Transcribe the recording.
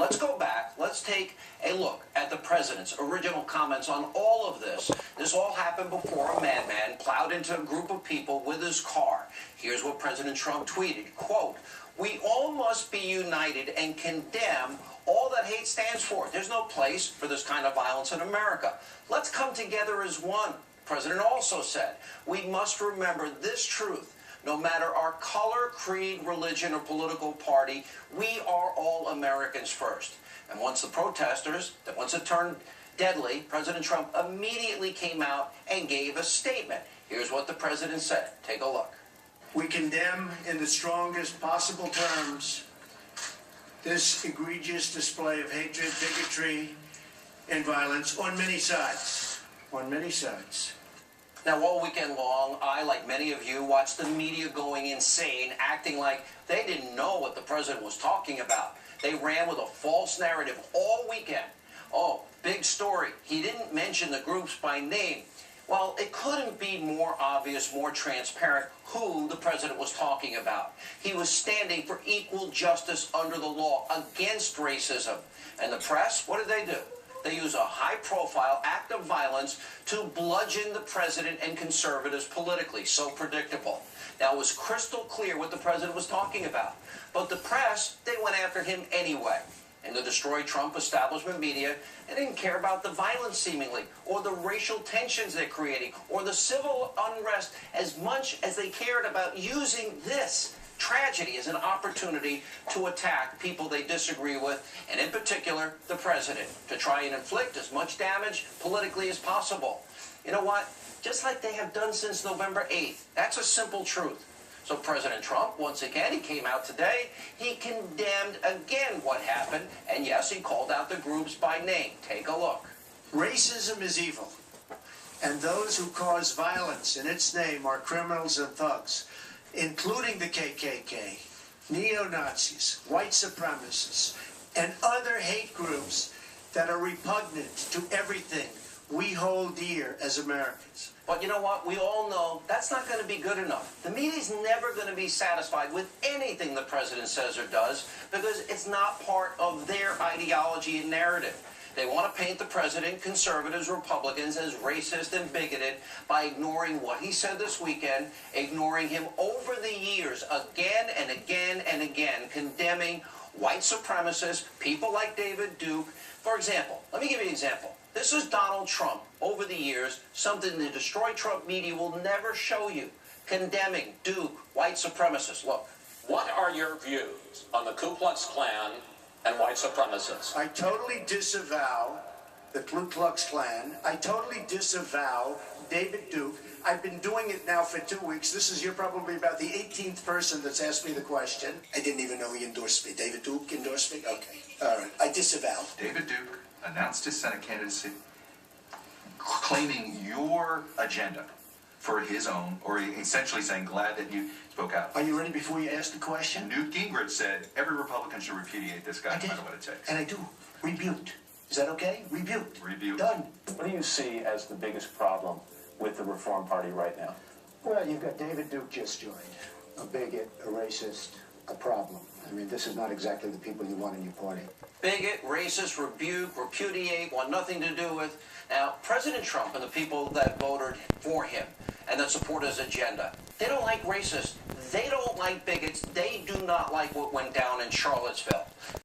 let's go back. Let's take a look at the president's original comments on all of this. This all happened before a madman plowed into a group of people with his car. Here's what President Trump tweeted, quote, "We all must be united and condemn all that hate stands for. There's no place for this kind of violence in America. Let's come together as one." The president also said, "We must remember this truth. No matter our color, creed, religion, or political party, we are all Americans first." And once it turned deadly, President Trump immediately came out and gave a statement. Here's what the president said. Take a look. "We condemn in the strongest possible terms this egregious display of hatred, bigotry, and violence on many sides. On many sides." Now, all weekend long, I, like many of you, watched the media going insane, acting like they didn't know what the president was talking about. They ran with a false narrative all weekend. Oh, big story. He didn't mention the groups by name. Well, it couldn't be more obvious, more transparent who the president was talking about. He was standing for equal justice under the law against racism. And the press, what did they do? They use a high-profile act of violence to bludgeon the president and conservatives politically. So predictable. Now, it was crystal clear what the president was talking about. But the press, they went after him anyway. And the destroy Trump establishment media, they didn't care about the violence, seemingly, or the racial tensions they're creating, or the civil unrest as much as they cared about using this tragedy as an opportunity to attack people they disagree with, and in particular, the president, to try and inflict as much damage politically as possible. You know what? Just like they have done since November 8th. That's a simple truth. So President Trump, once again, he came out today, he condemned again what happened, and yes, he called out the groups by name. Take a look. "Racism is evil, and those who cause violence in its name are criminals and thugs, including the KKK, neo-Nazis, white supremacists, and other hate groups that are repugnant to everything we hold dear as Americans." But you know what? We all know that's not going to be good enough. The media's never going to be satisfied with anything the president says or does because it's not part of their ideology and narrative. They want to paint the president, conservatives, Republicans, as racist and bigoted by ignoring what he said this weekend, ignoring him over the years again and again and again, condemning white supremacists, people like David Duke. For example, let me give you an example. This is Donald Trump, over the years, something the destroy Trump media will never show you, condemning Duke, white supremacists. Look. What are your views on the Ku Klux Klan and white supremacists? "I totally disavow the Ku Klux Klan. I totally disavow David Duke. I've been doing it now for 2 weeks. You're probably about the 18th person that's asked me the question. I didn't even know he endorsed me. David Duke endorsed me? Okay. All right. I disavow." David Duke announced his Senate candidacy, claiming your agenda for his own, or essentially saying, glad that you spoke out. Are you ready before you ask the question? Newt Gingrich said every Republican should repudiate this guy no matter what it takes. And I do. Rebuked. Is that okay? Rebuked. Rebuked. Done. What do you see as the biggest problem with the Reform Party right now? Well, you've got David Duke just joined. A bigot, a racist, a problem. I mean, this is not exactly the people you want in your party. Bigot, racist, rebuke, repudiate, want nothing to do with. Now, President Trump and the people that voted for him and that support his agenda, they don't like racists. They don't like bigots. They do not like what went down in Charlottesville.